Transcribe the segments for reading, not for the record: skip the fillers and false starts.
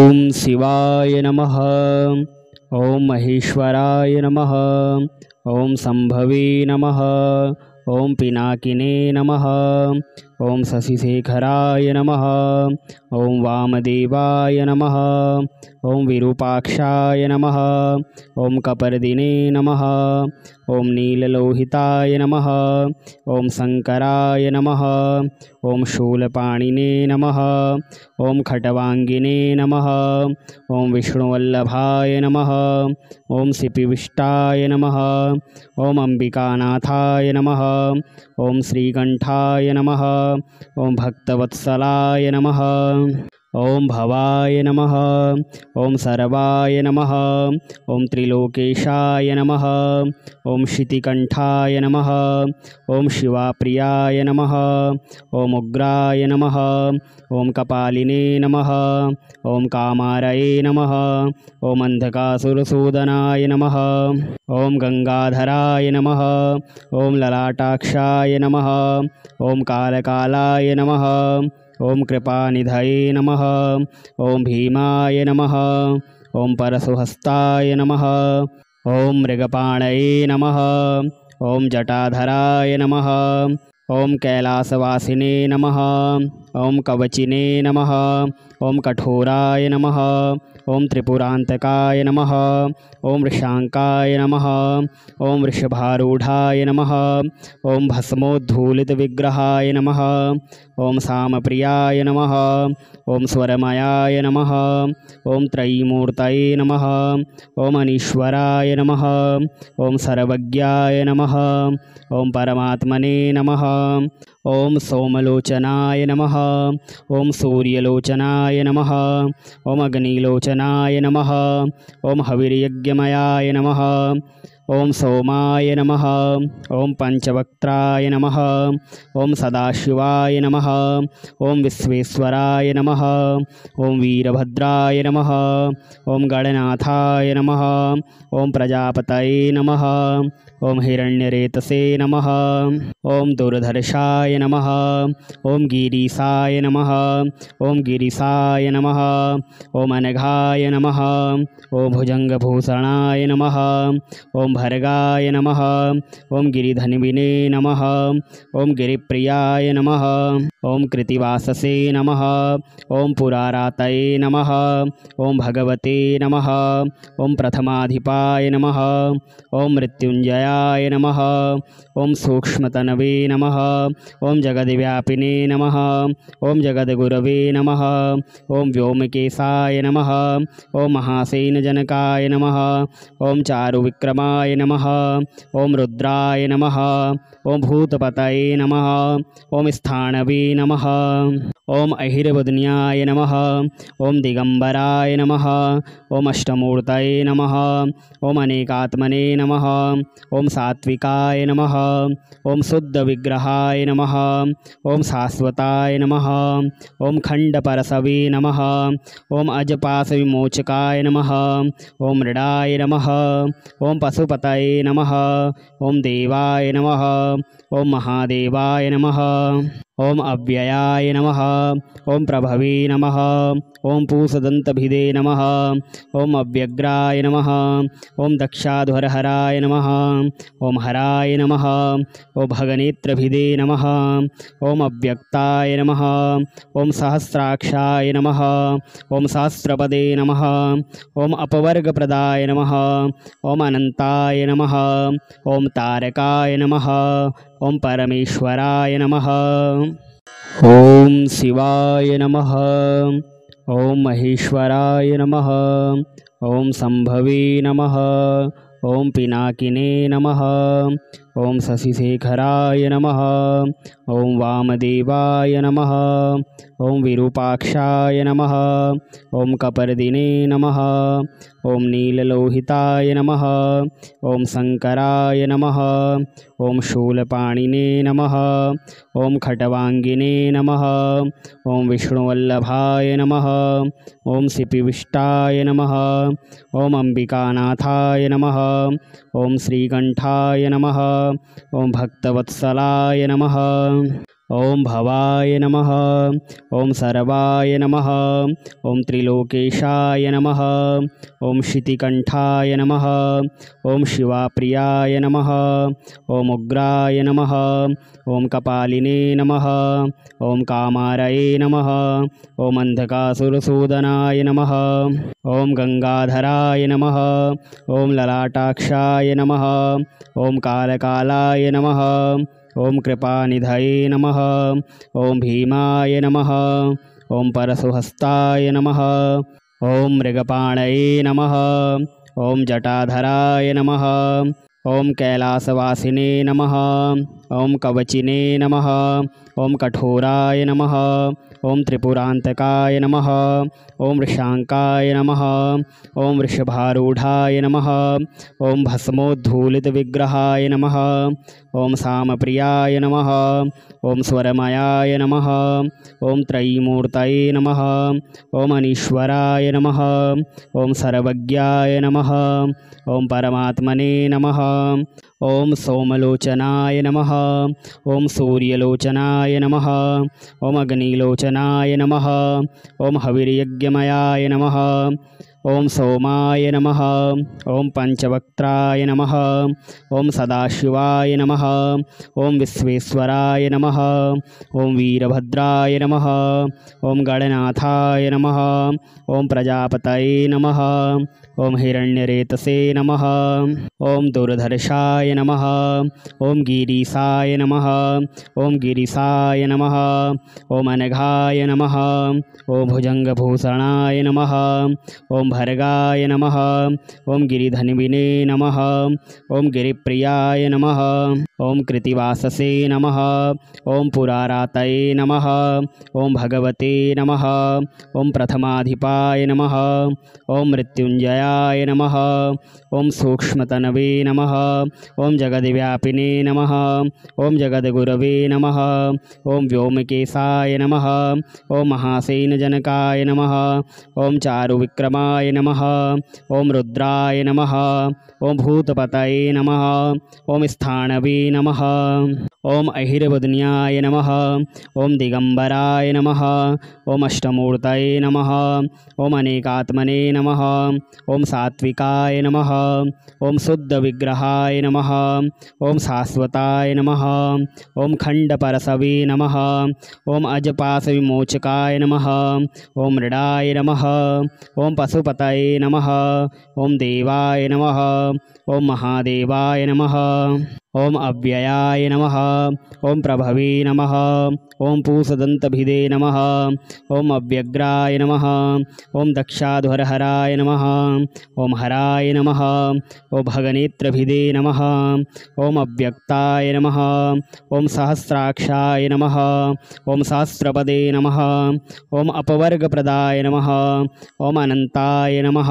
ओम शिवाय नमः। ओम महेश्वराय नमः। ओम संभवे नमः। ओम पिनाकिने नमः। ओम शशिशेखराय नमः। ओम वामदेवाय नमः। ओम विरूपाक्षाय नमः। ओम कपर्दिने नमः। ओम नीललोहिताय नमः। ओम शंकराय नमः। ओम शूलपाणिने नमः। ओम खटवांगिने नमः। ओम विष्णुवल्लभाय नमः। ओम सिपिविष्टाय नमः। ओम अंबिकानाथाय नमः। ओम श्रीकंठाय नमः। ओम भक्तवत्सलाय नमः। ओम भवाय नमः। ओम सर्वाय नमः। ओम त्रिलोकेशाय नमः। ओम शितिकंठाय नमः। ओम शिवाप्रियाय नमः। ओम उग्राय नमः। ओम कपालिने नमः। ओम कामारये नमः। ओम अंधकासुरसूदनाय नमः। ओम गंगाधराय नमः। ओम ललाटाक्षाय नमः। ओम कालकालाय नमः। ओम कृपानिधये नमः। ओम भीमाय नमः। ओम परशुहस्ताय नमः। ओम मृगपाणये नमः। ओम जटाधराय नमः। ओम कैलासवासिने नमः। ओम कवचिने नमः। ओम कठोराय नमः। ओम त्रिपुरांतकाय नमः। ओम वृषांकाय नमः। ओम वृषभारूढ़ाय नमः। ओम भस्मोद्धूलितविग्रहाय नमः। ओम सामप्रियाय नमः। ओम स्वरमयाय नमः। ओम त्रयीमूर्तये नमः। ओम अनीश्वराय नमः। ओम सर्वज्ञाय नमः। ओम परमात्मने नमः। ओम सोमलोचनाय नमः। ओम सूर्यलोचनाय नमः। ओम अग्निलोचनाय नमः। ओम हविर्यज्ञमयाय नमः। ओम सोमाय नमः। ओम पंचवक्त्राय नमः। ओम सदाशिवाय नमः। ओम विश्वेश्वराय नमः। ओम वीरभद्राय नमः। ओम गणनाथाय नमः। ओम प्रजापतये नमः। ओम हिरण्यरेतसे नमः। ओम दुर्धर्षाय नमः। ओम गिरीशाय नमः। ओम गिरीशाय नमः। ओम अनघाय नमः। ओम भुजंगभूषणाय नमः। ओम भर्गाय नमः। ओम गिरिधन्विने नमः। ओम गिरिप्रियाय नमः। ओम कृतिवाससे नमः। ओम पुरारातये नमः। ओम भगवते नमः। ओम प्रथमाधिपाय नमः। ओम मृत्युंजयाय नमः। ओम सूक्ष्मतनवे नमः। ओम जगद्व्यापिने नमः। ओम जगद्गुरवे नमः। ओम व्योमकेशाय नमः। ओम महासेनजनकाय नमः। ओम चारुविक्रमाय नमः। ओम रुद्राय नमः। ओम भूतपतये नमः। ओम स्थाणवे नमः। ओम अहिरवदन्याय नमः। ओम दिगंबराय नमः। ओम अष्टमूर्तये नमः। ओम अनेकात्मने नमः। ओम सात्विकाय नमः। ओम शुद्धविग्रहाय नमः। ओम शाश्वताय नमः। ओम खंडपरशवे नमः। ओम अजपाशविमोचकाय नमः। ओम मृडाय नमः। ओम पशुपतये नमः। ओम देवाय नमः। ओम महादेवाय नमः। ओम अव्ययाय नमः। ओम प्रभवे नमः। ओम पूषदन्तभिदे नमः। ओम अव्यग्राय नमः। ओम दक्षाध्वरहराय नमः। ओम हराय नमः। ओम भगनेत्रभिदे नमः। ओम अव्यक्ताय नमः। ओम सहस्राक्षाय नमः। ओम सहस्रपदे नमः। ओम अपवर्गप्रदाय नमः। ओम अनंताय नमः। ओम तारकाय नमः। ओम परमेश्वराय नमः। ओम शिवाय नमः। ओम महेश्वराय नमः। ओम संभवे नमः। ओम पिनाकिने नमः। ओम शशिशेखराय नमः। ओम वामदेवाय नमः। ओम विरूपाक्षाय नमः। ओम कपर्दिने नमः। ओम नीललोहिताय नमः। ओम शंकराय नमः। ओम शूलपाणिने नमः। ओम खटवांगिने नमः। ओम विष्णुवल्लभाय नमः। ओम सिपिविष्टाय नमः। ओम अंबिकानाथाय नमः। ओम श्रीकंठाय नमः। ओम भक्तवत्सलाय नमः। ॐ भवाय नमः। ॐ सर्वाय नमः। ॐ त्रिलोकेशाय नमः। ॐ शितिकण्ठाय नमः। ॐ शिवाप्रियाय नमः। ॐ उग्राय नमः। ॐ कपालिने नमः। ॐ कामारये नमः। ॐ अन्धकासुरसूदनाय नमः। ॐ गङ्गाधराय नमः। ॐ ललाटाक्षाय नमः। ॐ कालकालाय नमः। ॐ कृपानिधये नमः। ॐ भीमाय नमः। ॐ परशुहस्ताय नमः। ॐ मृगपाणये नमः। ॐ जटाधराय नमः। ॐ कैलासवासिने नमः। ॐ कवचिने नमः। ॐ कठोराय नमः। ॐ त्रिपुरान्तकाय नमः। ॐ वृषाङ्काय नमः। ॐ वृषभारूढाय नमः। ॐ भस्मोद्धूलितविग्रहाय नमः। ॐ सामप्रियाय नमः। ॐ स्वरमयाय नमः। ॐ त्रयीमूर्तये नमः। ॐ अनीश्वराय नमः। ॐ सर्वज्ञाय नमः। ॐ परमात्मने नमः। ॐ सोमलोचनाय नमः। ॐ सूर्यलोचनाय नमः। ॐ अग्निलोचनाय नमः। ॐ हविर्यज्ञमयाय नमः। ॐ सोमाय नमः। ॐ पञ्चवक्त्राय नमः। ॐ सदाशिवाय नमः। ॐ विश्वेश्वराय नमः। ॐ वीरभद्राय नमः। ॐ गणनाथाय नमः। ॐ प्रजापतये नमः। ॐ हिरण्यरेतसे नमः। ॐ दुर्धर्षाय नमः। ॐ गिरीशाय नमः। ॐ गिरीशाय नमः। ॐ अनघाय नमः। ॐ भुजङ्गभूषणाय नमः। ॐ भर्गाय नमः। ॐ गिरिधन्विने नमः। ॐ गिरिप्रियाय नमः। ॐ कृतिवाससे नमः। ॐ पुरारातये नमः। ॐ भगवते नमः। ॐ प्रथमाधिपाय नमः। ॐ मृत्युञ्जयाय नमः। ॐ सूक्ष्मतनवे नमः। ॐ जगद्व्यापिने नमः। ॐ जगद्गुरवे नमः। ॐ व्योमकेशाय नमः। ॐ महासेनजनकाय नमः। ॐ चारुविक्रमाय नमः। ॐ रुद्राय नमः। ॐ भूतपतये नमः। ॐ स्थाणवे नमः। ॐ अहिरवदन्याय नमः। ॐ दिगम्बराय नमः। ॐ अष्टमूर्तये नमः। ॐ अनेकात्मने नमः। ॐ सात्विकाय नमः। ॐ शुद्धविग्रहाय नमः। ॐ शाश्वताय नमः। ॐ खण्डपरशवे नमः। ॐ अजपाशविमोचकाय नमः। ॐ मृडाय नमः। ॐ पशुपतये नमः। ॐ देवाय नमः। ॐ महादेवाय नमः। ॐ अव्ययाय नमः। ॐ प्रभवे नमः। ॐ पूषदन्तभिदे नमः। ॐ अव्यग्राय नमः। ॐ दक्षाध्वरहराय नमः। ॐ हराय नमः। ॐ भगनेत्रभिदे नमः। ॐ अव्यक्ताय नमः। ॐ सहस्राक्षाय नमः। ॐ सहस्रपदे नमः। ॐ अपवर्गप्रदाय नमः। ॐ अनन्ताय नमः।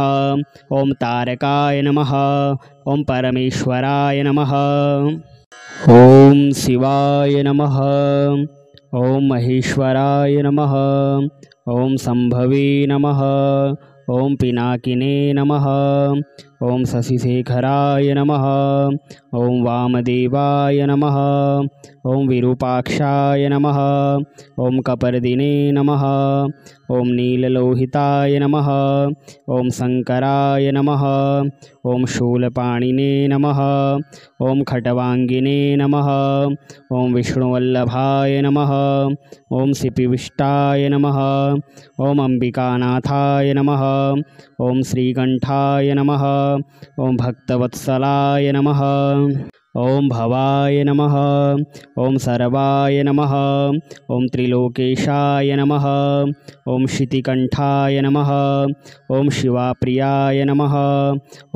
ॐ तारकाय नमः। ॐ परमेश्वराय नमः। ॐ शिवाय नमः। ॐ महेश्वराय नमः। ॐ शम्भवे नमः। ॐ पिनाकिने नमः। ॐ शशिशेखराय नमः। ॐ वामदेवाय नमः। ॐ विरूपाक्षाय नमः। ॐ कपर्दिने नमः। ॐ नीललोहिताय नमः। ॐ शङ्कराय नमः। ॐ शूलपाणिने नमः। ॐ खट्वाङ्गिने नमः। ॐ विष्णुवल्लभाय नमः। ॐ सिपिविष्टाय नमः। ॐ अम्बिकानाथाय नमः। ॐ श्रीकण्ठाय नमः। ॐ भक्तवत्सलाय नमः। ॐ भवाय नमः। ॐ सर्वाय नमः। ॐ त्रिलोकेशाय नमः। ॐ शितिकण्ठाय नमः। ॐ शिवाप्रियाय नमः।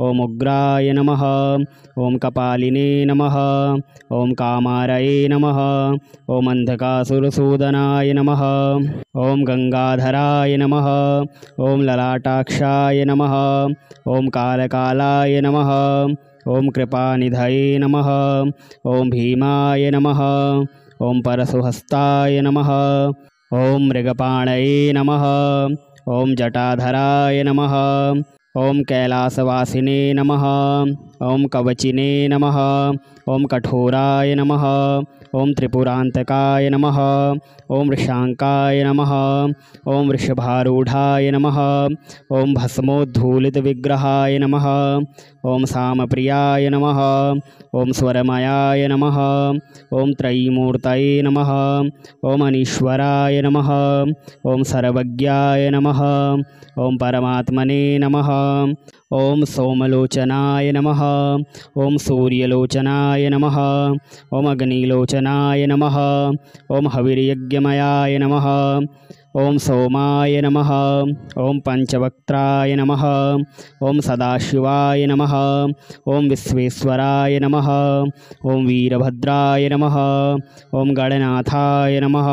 ॐ उग्राय नमः। ॐ कपालिने नमः। ॐ कामारये नमः। ॐ अन्धकासुरसूदनाय नमः। ॐ गङ्गाधराय नमः। ॐ ललाटाक्षाय नमः। ॐ कालकालाय नमः। ॐ कृपानिधये नमः। ॐ भीमाय नमः। ॐ परशुहस्ताय नमः। ॐ मृगपाणये नमः। ॐ जटाधराय नमः। ॐ कैलासवासिने नमः। ॐ कवचिने नमः। ओम कठोराय नमः। ओम त्रिपुरांतकाय नमः। ओम वृषांकाय नमः। ओम वृषभारूढ़ाय नमः। ओम भस्मोद्धूलितविग्रहाय नमः। ओम सामप्रियाय नमः। ओम स्वरमयाय नमः। ओम त्रयीमूर्तये नमः। ओम अनीश्वराय नमः। ओम सर्वज्ञाय नमः। ओम परमात्मने नमः। ओम सोमलोचनाय नमः। ओम सूर्यलोचनाय नमः। ओम अग्निलोचनाय नमः। ओम हविर्यज्ञमयाय नमः। ओम सोमाय नमः। ओम पंचवक्त्राय नमः। ओम सदाशिवाय नमः। ओम विश्वेश्वराय नमः। ओम वीरभद्राय नमः। ओम गणनाथाय नमः।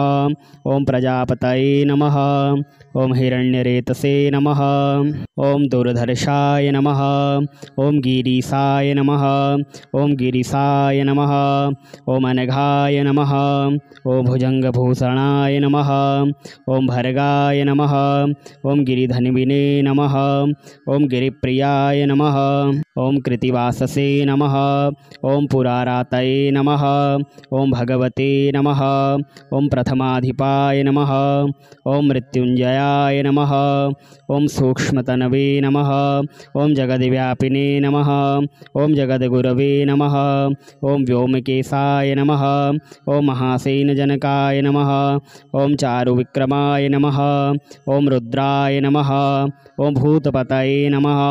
ओम प्रजापतये नमः। ओम हिरण्यरेतसे नमः। ओम दुर्धर्षाय नमः। ओम गिरीशाय नमः। ओम गिरीशाय नमः। ओम अनघाय नमः। ओम भुजंगभूषणाय नमः। ओम भर्गाय नमः। ओम गिरिधन्विने नमः। ओम गिरिप्रियाय नमः। ओम कृतिवाससे नमः। ओम पुरारातये नमः। ओम भगवते नमः। ओम प्रथमाधिपाय नमः। ओम मृत्युंजयाय नमः। ओम सूक्ष्मतनवे नमः। ओम जगद्व्यापिने नमः। ओम जगद्गुरवे नमः। ओम व्योमकेशाय नमः। ओम महासेनजनकाय नमः। ओम चारुविक्रमाय नमः। ओम रुद्राय नमः। ओम भूतपतये नमः।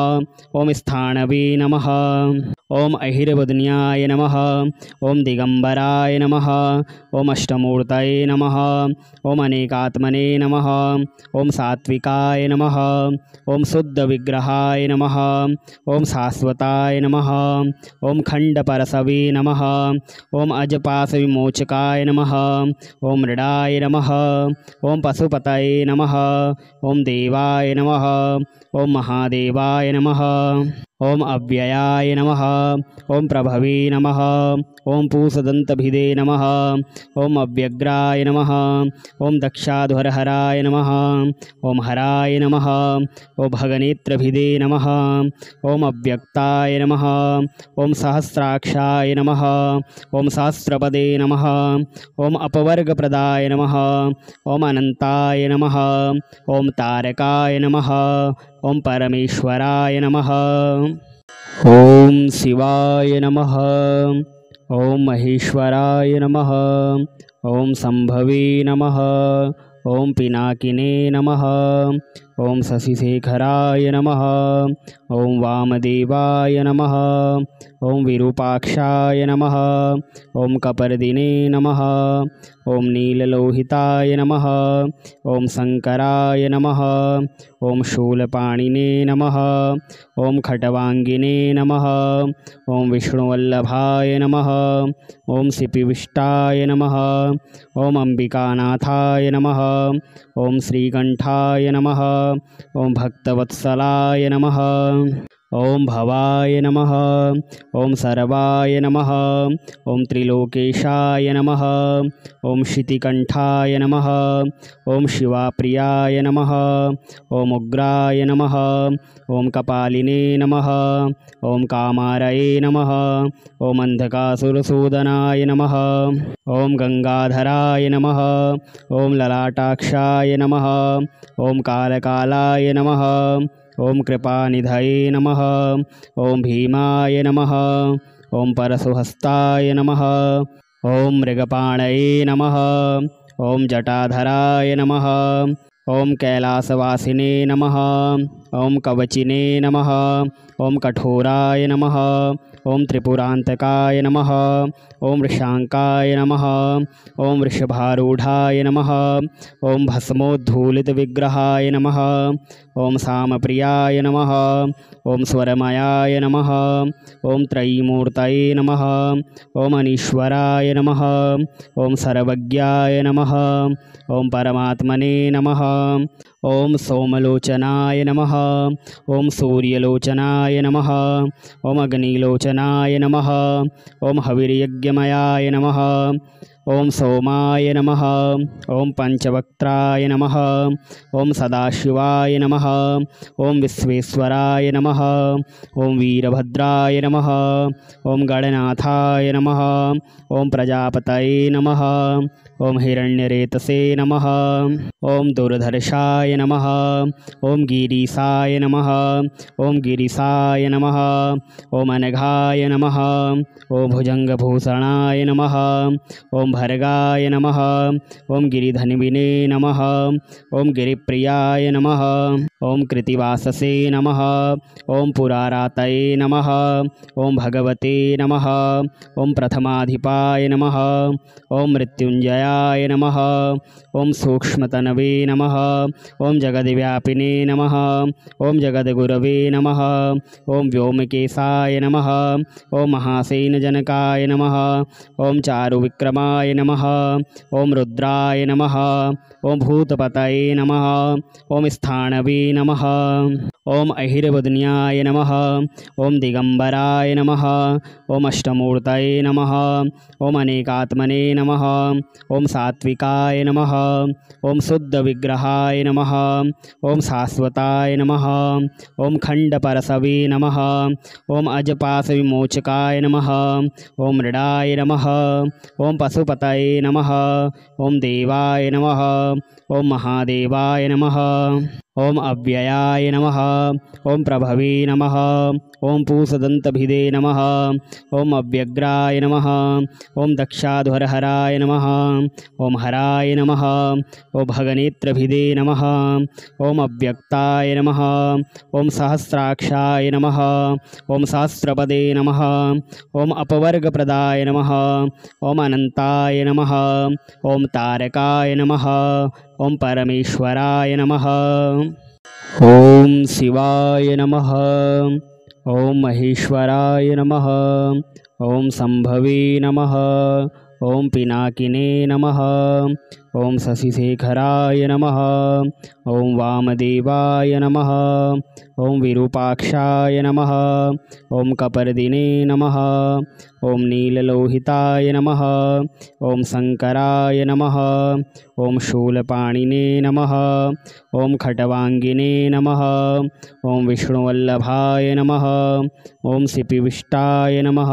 ओम स्थाणवे नमः। ओम अहिरवदन्याय नमः। ओम दिगंबराय नमः। ओम अष्टमूर्तये नमः। ओम अनेकात्मने नमः। ओम सात्विकाय नमः। ओम शुद्धविग्रहाय नमः। ओम शाश्वताय नमः। ओम खंडपरसवे नमः। ओम अजपासविमोचकाय नमः। ओम मृडाय नमः। ओम पशुपतये नमः। ओम देवाय नमः। ओम महादेवाय नमः। ओम अव्ययाय नमः। ओम प्रभवे नमः। ओम पूषदन्तभिदे नमः। ओम अव्यग्राय नमः। ओम दक्षाध्वरहराय नमः। ओम हराय नमः। ओम भगनेत्रभिदे नमः। ओम अव्यक्ताय नमः। ओम सहस्राक्षाय नमः। ओम सहस्रपदे नमः। ओम अपवर्गप्रदाय नमः। ओम अनंताय नमः। ओम तारकाय नमः। ओम परमेश्वराय नमः। ओम शिवाय नमः। ओम महेश्वराय नमः। ओम संभवे नमः। ओम पिनाकिने नमः। ओम शशिशेखराय नमः। ओम वामदेवाय नमः। ओम विरूपाक्षाय नमः। ओम कपर्दिने नमः। ओम नीललोहिताय नमः। ओम शंकराय नमः। ओम शूलपाणिने नमः। ओम खटवांगिने नमः। ओम विष्णुवल्लभाय नमः। ओम सिपिविष्टाय नमः। ओम अंबिकानाथाय नमः। ओम श्रीकंठाय नमः। ओम भक्तवत्सलाय नमः। ओम भवाय नमः। ओम सर्वाय नमः। ओम त्रिलोकेशाय नमः। ओम शितिकंठाय नमः। ओम शिवाप्रियाय नमः। ओम उग्राय नमः। ओम कपालिने नमः। ओम कामारये नमः। ओम अंधकासुरसूदनाय नमः। ओम गंगाधराय नमः। ओम ललाटाक्षाय नमः। ओम कालकालाय नमः। ओम कृपानिधये नमः। ओम भीमाय नमः। ओम परशुहस्ताय नमः। ओम मृगपाणये नमः। ओम जटाधराय नमः। ओम कैलासवासिने नमः। ओम कवचिने नमः। ओम कठोराय नमः। ओम त्रिपुरांतकाय नमः। ओम वृषांकाय नमः। ओम वृषभारूढ़ाय नमः। ओम भस्मोद्धूलितविग्रहाय नमः। ओम सामप्रियाय नमः। ओम स्वरमयाय नमः। ओम त्रयीमूर्तये नमः। ओम अनीश्वराय नमः। ओम सर्वज्ञाय नमः। ओम परमात्मने नमः। ओम सोमलोचनाय नमः। ओम सूर्यलोचनाय नमः। ओम अग्निलोचनाय नमः। ओम हविर्यज्ञमयाय नमः। ॐ सोमाय नमः। ॐ पञ्चवक्त्राय नमः। ॐ सदाशिवाय नमः। ॐ विश्वेश्वराय नमः। ॐ वीरभद्राय नमः। ॐ गणनाथाय नमः। ॐ प्रजापतये नमः। ॐ हिरण्यरेतसे नमः। ॐ दुर्धर्षाय नमः। ॐ गिरीशाय नमः। ॐ गिरीशाय नमः। ॐ अनघाय नमः। ॐ भुजङ्गभूषणाय नमः। ॐ भर्गाय नमः। ॐ गिरिधन्विने नमः। ॐ गिरिप्रियाय नमः। ॐ कृतिवाससे नमः। ॐ पुरारातये नमः। ॐ भगवते नमः। ॐ प्रथमाधिपाय नमः। ॐ मृत्युञ्जयाय नमः। ॐ सूक्ष्मतनवे नमः। ॐ जगद्व्यापिने नमः। ॐ जगद्गुरवे नमः। ॐ व्योमकेशाय नमः। ॐ महासेनजनकाय नमः। ॐ चारुविक्रमाय नमः। ॐ रुद्राय नमः। ॐ भूतपतये नमः। ॐ स्थाणवे नमः। ॐ अहिरवदन्याय नमः। ॐ दिगम्बराय नमः। ॐ अष्टमूर्तये नमः। ॐ अनेकात्मने नमः। ॐ सात्विकाय नमः। ॐ शुद्धविग्रहाय नमः। ॐ शाश्वताय नमः। ॐ खण्डपरशवे नमः। ॐ अजपाशविमोचकाय नमः। ॐ मृडाय नमः। ॐ पशुपतये नमः। ॐ देवाय नमः। ॐ महादेवाय नमः। ॐ अव्ययाय नमः। ॐ प्रभवे नमः। ॐ पूषदन्तभिदे नमः। ॐ अव्यग्राय नमः। ॐ दक्षाध्वरहराय नमः। ॐ हराय नमः। ॐ भगनेत्रभिदे नमः। ॐ अव्यक्ताय नमः। ॐ सहस्राक्षाय नमः। ॐ सहस्रपदे नमः। ॐ अपवर्गप्रदाय नमः। ॐ अनन्ताय नमः। ॐ तारकाय नमः। ॐ परमेश्वराय नमः। ॐ शिवाय नमः। ॐ महेश्वराय नमः। ॐ शम्भवे नमः। ॐ पिनाकिने नमः। ॐ शशिशेखराय नमः। ॐ वामदेवाय नमः। ॐ विरूपाक्षाय नमः। ॐ कपर्दिने नमः। ॐ नीललोहिताय नमः। ॐ शङ्कराय नमः। ॐ शूलपाणिने नमः। ॐ खट्वाङ्गिने नमः। ॐ विष्णुवल्लभाय नमः। ॐ शिपिविष्टाय नमः।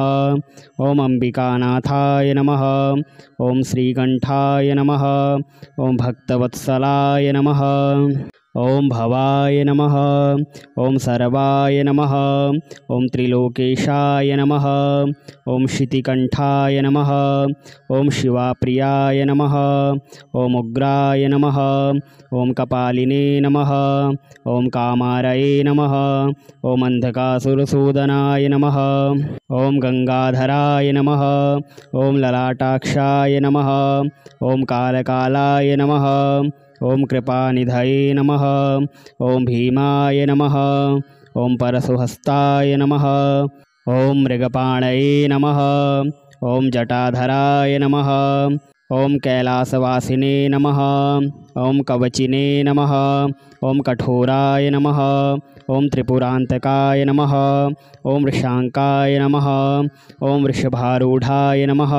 ॐ अम्बिकानाथाय नमः। ॐ श्रीकण्ठाय नमः। ॐ भक्तवत्सलाय नमः। ॐ भवाय नमः। ॐ सर्वाय नमः। ॐ त्रिलोकेशाय नमः। ॐ शितिकण्ठाय नमः। ॐ शिवाप्रियाय नमः। ॐ उग्राय नमः। ॐ कपालिने नमः। ॐ कामारये नमः। ॐ अन्धकासुरसूदनाय नमः। ॐ गङ्गाधराय नमः। ॐ ललाटाक्षाय नमः। ॐ कालकालाय नमः। ॐ कृपानिधये नमः। ॐ भीमाय नमः। ॐ परशुहस्ताय नमः। ॐ मृगपाणये नमः। ॐ जटाधराय नमः। ॐ कैलासवासिने नमः। ॐ कवचिने नमः। ॐ कठोराय नमः। ॐ त्रिपुरान्तकाय नमः। ॐ वृषाङ्काय नमः। ॐ वृषभारूढाय नमः।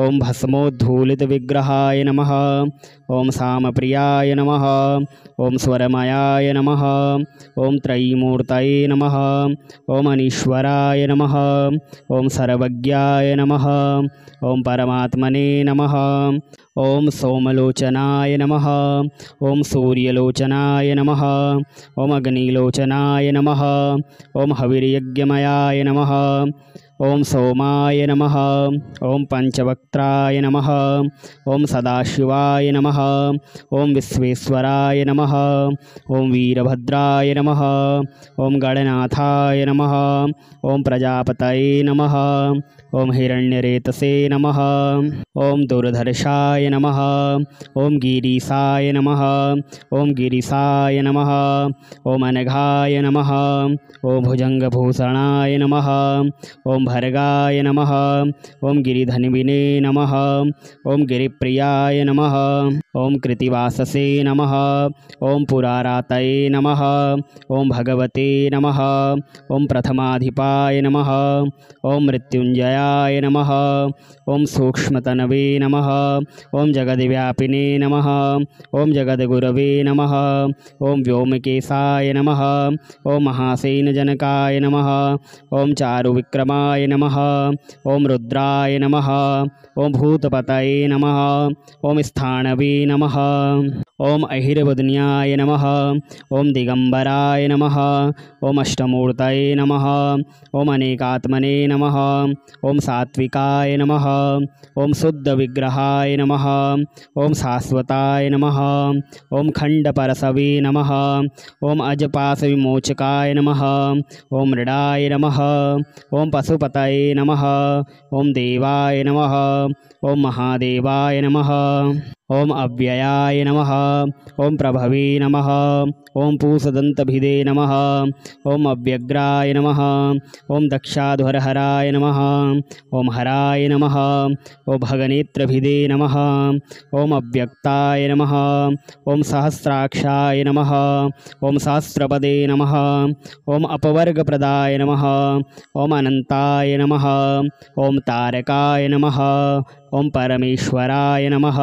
ॐ भस्मोद्धूलितविग्रहाय नमः। ॐ सामप्रियाय नमः। ॐ स्वरमयाय नमः। ॐ त्रयीमूर्तये नमः। ॐ अनीश्वराय नमः। ॐ सर्वज्ञाय नमः। ॐ परमात्मने नमः। ॐ सोमलोचनाय नमः। ॐ सूर्यलोचनाय नमः। ॐ अग्निलोचनाय नमः। ॐ हविर्यज्ञमयाय नमः। ॐ सोमाय नमः। ॐ पञ्चवक्त्राय नमः। ॐ सदाशिवाय नमः। ॐ विश्वेश्वराय नमः। ॐ वीरभद्राय नमः। ॐ गणनाथाय नमः। ॐ प्रजापतये नमः। ॐ हिरण्यरेतसे नमः। ॐ दुर्धर्षाय नमः। ॐ गिरीशाय नमः। ॐ गिरीशाय नमः। ॐ अनघाय नमः। ॐ भुजङ्गभूषणाय नमः। ॐ भर्गाय नमः। ॐ गिरिधन्विने नमः। ॐ गिरिप्रियाय नमः। ॐ कृतिवाससे नमः। ॐ पुरारातये नमः। ॐ भगवते नमः। ॐ प्रथमाधिपाय नमः। ॐ मृत्युञ्जयाय नमः। ॐ सूक्ष्मतनवे नमः। ॐ जगद्व्यापिने नमः। ॐ जगद्गुरवे नमः। ॐ व्योमकेशाय नमः। ॐ महासेनजनकाय नमः। ॐ चारुविक्रमाय नमः। ॐ रुद्राय नमः। ॐ भूतपतये नमः। ॐ स्थाणवे नमः। ॐ अहिरवदन्याय नमः। ॐ दिगम्बराय नमः। ॐ अष्टमूर्तये नमः। ॐ अनेकात्मने नमः। ॐ सात्विकाय नमः। ॐ शुद्धविग्रहाय नमः। ॐ शाश्वताय नमः। ॐ खण्डपरशवे नमः। ॐ अजपाशविमोचकाय नमः। ॐ मृडाय नमः। ॐ पशुपतये नमः। ॐ देवाय नमः। ॐ महादेवाय नमः। ॐ अव्ययाय नमः। ॐ प्रभवे नमः। ॐ पूषदन्तभिदे नमः। ॐ अव्यग्राय नमः। ॐ दक्षाध्वरहराय नमः। ॐ हराय नमः। ॐ भगनेत्रभिदे नमः। ॐ अव्यक्ताय नमः। ॐ सहस्राक्षाय नमः। ॐ सहस्रपदे नमः। ॐ अपवर्गप्रदाय नमः। ॐ अनन्ताय नमः। ॐ तारकाय नमः। ॐ परमेश्वराय नमः।